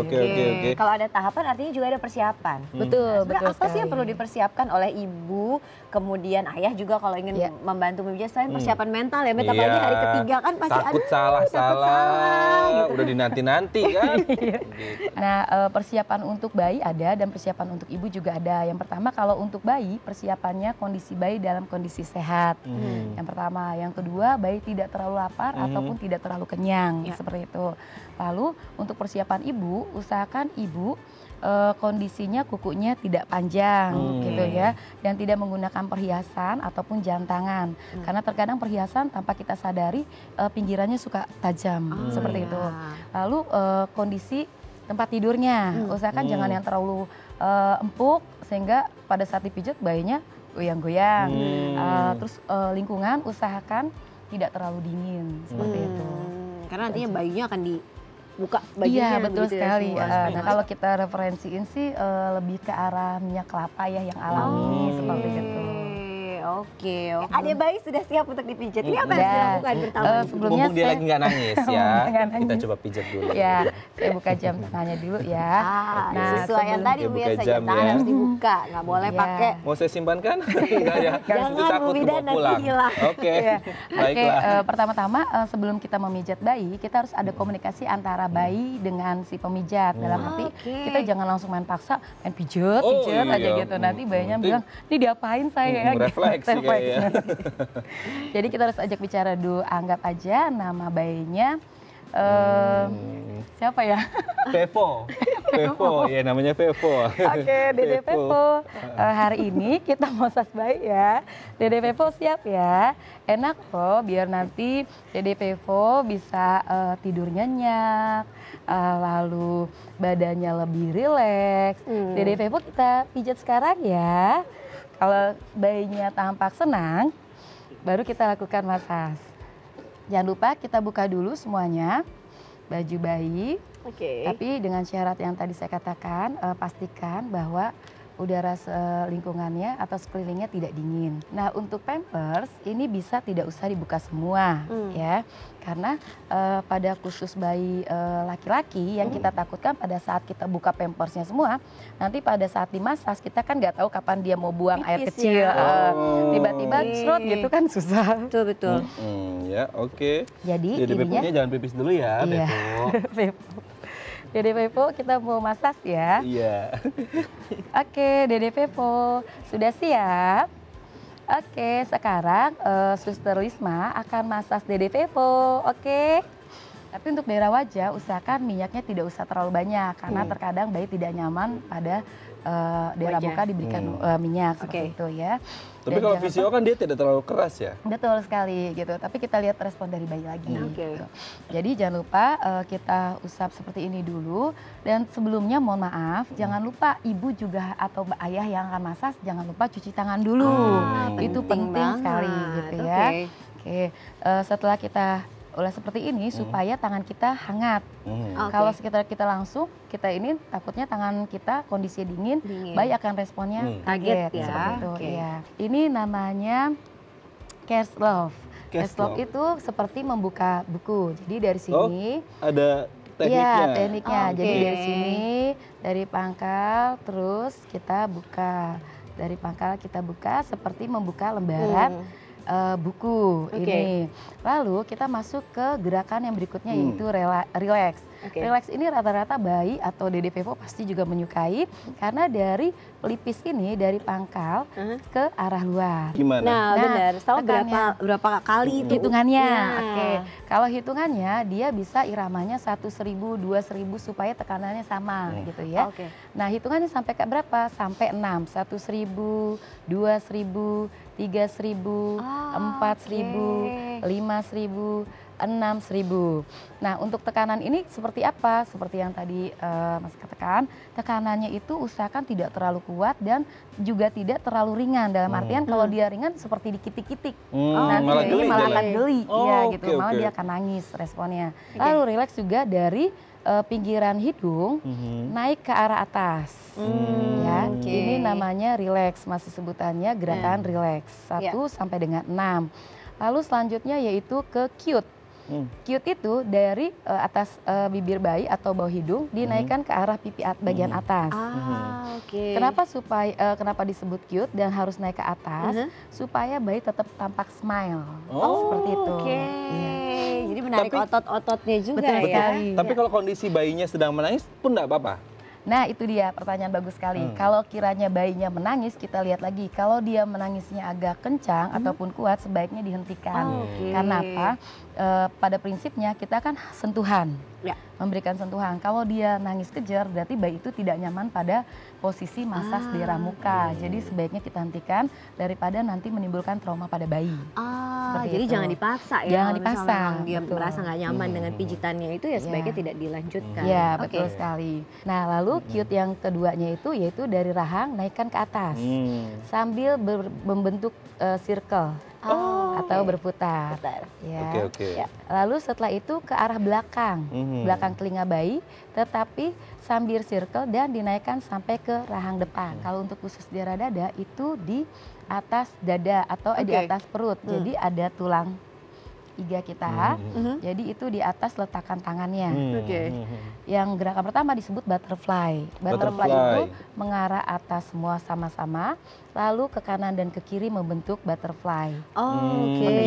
Oke. Kalau ada tahapan artinya juga ada persiapan. Betul apa sih yang perlu dipersiapkan oleh ibu, kemudian ayah juga kalau ingin membantu memijat, selain persiapan mental ya, apalagi hari ketiga kan pasti takut salah, udah dinanti-nanti kan. Nah, persiapan untuk bayi ada dan persiapan untuk ibu juga ada. Yang pertama, kalau untuk bayi, persiapannya kondisi bayi dalam kondisi sehat. Yang pertama, yang kedua, bayi tidak terlalu lapar ataupun tidak terlalu kenyang, seperti itu. Lalu untuk persiapan ibu, usahakan ibu kondisinya kukunya tidak panjang gitu ya, dan tidak menggunakan perhiasan ataupun jam tangan, karena terkadang perhiasan tanpa kita sadari pinggirannya suka tajam, seperti itu. Lalu kondisi tempat tidurnya, usahakan jangan yang terlalu empuk sehingga pada saat dipijat bayinya goyang-goyang. Terus lingkungan usahakan tidak terlalu dingin, seperti itu. Karena nantinya bayinya akan dibuka bajunya. Iya, betul sekali. Nah, kalau kita referensiin sih lebih ke arah minyak kelapa ya yang alami, seperti itu. Oke. Adik bayi sudah siap untuk dipijat. Ini apa yang harus dilakukan pertama? Sebelumnya mumpung dia lagi nggak nangis ya, kita coba pijat dulu. Ya, saya buka jam tangannya dulu ya. Nah, sesuai yang tadi Bu ya, jam tangan harus dibuka, nggak boleh pakai. Mau saya simpankan? Enggak ya. Jangan Bu Bidan, nanti hilang. Oke. Baiklah. Pertama-tama sebelum kita memijat bayi, kita harus ada komunikasi antara bayi dengan si pemijat. Dalam arti kita jangan langsung main paksa, main pijat aja gitu. Nanti bayinya bilang, ini diapain saya? Refleksi kayaknya. Jadi kita harus ajak bicara dulu, anggap aja nama bayinya siapa ya? Pepo, ya namanya Pepo. Oke, Dede Pepo. Hari ini kita mau sas bayi ya. Dede Pepo siap ya. Enak loh, biar nanti Dede Pepo bisa tidur nyenyak, lalu badannya lebih rileks. Dede Pepo kita pijat sekarang ya. Kalau bayinya tampak senang, baru kita lakukan masas. Jangan lupa kita buka dulu semuanya baju bayi. Tapi dengan syarat yang tadi saya katakan, pastikan bahwa udara lingkungannya atau sekelilingnya tidak dingin. Nah, untuk Pampers ini bisa tidak usah dibuka semua ya. Karena pada khusus bayi laki-laki yang kita takutkan pada saat kita buka Pampersnya semua, nanti pada saat dimasas kita kan nggak tahu kapan dia mau buang air kecil. Tiba-tiba serot gitu kan susah. Betul. Ya, oke. Jadi Dede Peponya jangan pipis dulu ya, Pepo. Dede Pepo kita mau masas ya. Iya. Oke, Dede Pepo sudah siap? Oke, sekarang Suster Lisma akan masas Dede Pepo, oke? Tapi untuk daerah wajah usahakan minyaknya tidak usah terlalu banyak karena terkadang bayi tidak nyaman pada daerah muka diberikan minyak seperti itu ya. Tapi kalau visio kan dia tidak terlalu keras ya? Betul sekali gitu, tapi kita lihat respon dari bayi lagi. Gitu. Jadi jangan lupa kita usap seperti ini dulu. Dan sebelumnya mohon maaf, jangan lupa ibu juga atau ayah yang akan masas, jangan lupa cuci tangan dulu. Itu penting sekali gitu ya. Oke, setelah kita olah seperti ini supaya tangan kita hangat. Kalau sekitar kita langsung, kita ini takutnya tangan kita kondisi dingin. Bayi akan responnya kaget ya. Seperti itu. Ya. Ini namanya case love. Case love itu seperti membuka buku. Jadi dari sini ada tekniknya. Iya, tekniknya. Jadi dari sini, dari pangkal, terus kita buka. Dari pangkal kita buka seperti membuka lembaran buku ini. Lalu kita masuk ke gerakan yang berikutnya yaitu relax. Relax ini rata-rata bayi atau Dede Pepo pasti juga menyukai karena dari pelipis ini dari pangkal ke arah luar. Gimana? Nah, benar. Tahu berapa kali itu hitungannya? Oke. Kalau hitungannya dia bisa iramanya 1.000, 2.000 supaya tekanannya sama gitu ya. Nah, hitungannya sampai ke berapa? Sampai 6. 1.000, 2.000, 3.000, 4.000, 5.000, 6.000. Nah, untuk tekanan ini seperti apa? Seperti yang tadi Mas katakan, tekanannya itu usahakan tidak terlalu kuat dan juga tidak terlalu ringan. Dalam artian kalau dia ringan seperti dikitik-kitik. Nanti dia malah akan geli, ya gitu. Malah dia akan nangis responnya. Lalu rileks juga dari pinggiran hidung naik ke arah atas. Ya, ini namanya rileks, masih sebutannya gerakan rileks 1 sampai dengan 6. Lalu selanjutnya yaitu ke cute. Cute itu dari atas bibir bayi atau bawah hidung dinaikkan ke arah pipi bagian atas. Kenapa disebut cute dan harus naik ke atas? Supaya bayi tetap tampak smile. Seperti itu. Jadi menarik otot-ototnya juga ya. Tapi kalau kondisi bayinya sedang menangis pun enggak apa-apa? Nah, itu dia pertanyaan bagus sekali. Kalau kiranya bayinya menangis, kita lihat lagi. Kalau dia menangisnya agak kencang ataupun kuat, sebaiknya dihentikan. Karena apa? Pada prinsipnya kita kan sentuhan, memberikan sentuhan. Kalau dia nangis kejar, berarti bayi itu tidak nyaman pada posisi masas daerah muka. Jadi sebaiknya kita hentikan daripada nanti menimbulkan trauma pada bayi. Jadi jangan dipaksa ya. Jangan dipaksa. Dia merasa nggak nyaman dengan pijitannya itu ya sebaiknya tidak dilanjutkan. Ya, betul sekali. Nah, lalu cute yang keduanya itu yaitu dari rahang naikkan ke atas sambil membentuk circle atau berputar. Ya. Lalu setelah itu ke arah belakang, belakang telinga bayi, tetapi sambil circle dan dinaikkan sampai ke rahang depan. Kalau untuk khusus daerah dada itu di atas dada atau di atas perut. Jadi ada tulang iga kita. Jadi itu di atas letakkan tangannya. Yang gerakan pertama disebut butterfly. Butterfly itu mengarah atas semua sama-sama, lalu ke kanan dan ke kiri membentuk butterfly.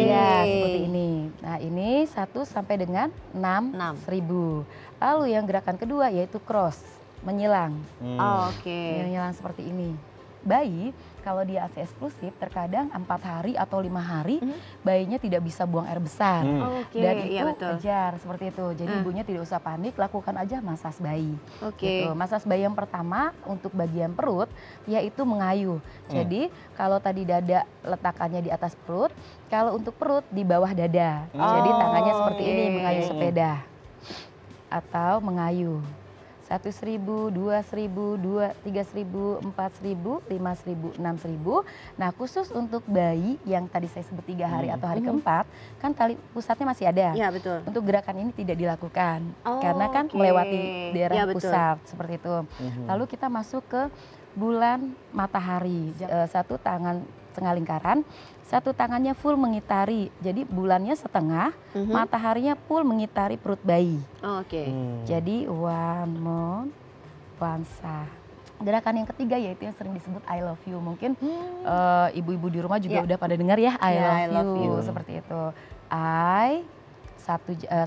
Ya, seperti ini. Nah, ini 1 sampai dengan 6.000. Lalu yang gerakan kedua yaitu cross, menyilang. Menyilang seperti ini. Bayi kalau dia ASI eksklusif terkadang 4 hari atau 5 hari bayinya tidak bisa buang air besar. Dan itu kejar seperti itu. Jadi ibunya tidak usah panik, lakukan aja masas bayi. Gitu. Masas bayi yang pertama untuk bagian perut yaitu mengayuh. Jadi kalau tadi dada letakkannya di atas perut, kalau untuk perut di bawah dada. Jadi tangannya seperti ini mengayuh sepeda atau mengayuh. 1.000, 2.000, 3.000, 4.000, 5.000, 6.000. Nah, khusus untuk bayi yang tadi saya sebut 3 hari atau hari keempat, kan tali pusatnya masih ada. Iya, betul. Untuk gerakan ini tidak dilakukan karena kan melewati daerah pusat seperti itu. Lalu kita masuk ke bulan matahari. 1 tangan setengah lingkaran, 1 tangannya full mengitari. Jadi bulannya setengah, mataharinya full mengitari perut bayi. Jadi one moon, one star. Gerakan yang ketiga yaitu yang sering disebut I love you. Mungkin ibu-ibu di rumah juga udah pada dengar ya I love you. Seperti itu. I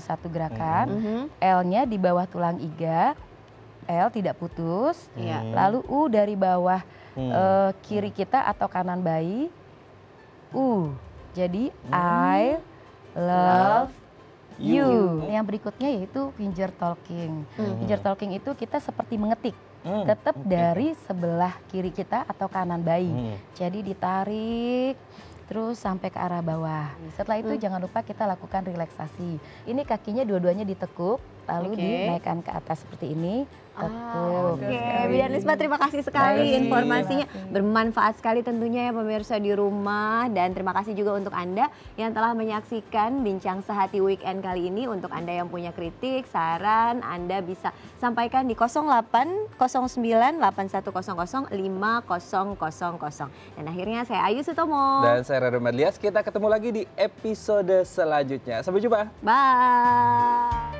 satu gerakan, L-nya di bawah tulang iga, L tidak putus. Lalu U dari bawah kiri kita atau kanan bayi, jadi I love you. Yang berikutnya yaitu finger talking. Finger talking itu kita seperti mengetik, tetap dari sebelah kiri kita atau kanan bayi. Jadi ditarik terus sampai ke arah bawah. Setelah itu jangan lupa kita lakukan relaksasi. Ini kakinya dua-duanya ditekuk, lalu dinaikkan ke atas seperti ini. Tekuk. Bidan Lisma, terima kasih sekali informasinya. Bermanfaat sekali tentunya ya pemirsa di rumah. Dan terima kasih juga untuk Anda yang telah menyaksikan Bincang Sehati Weekend kali ini. Untuk Anda yang punya kritik, saran, Anda bisa sampaikan di 0809 8100 5000. Dan akhirnya saya Ayu Sutomo. Dan saya Rado Madlias. Kita ketemu lagi di episode selanjutnya. Sampai jumpa. Bye.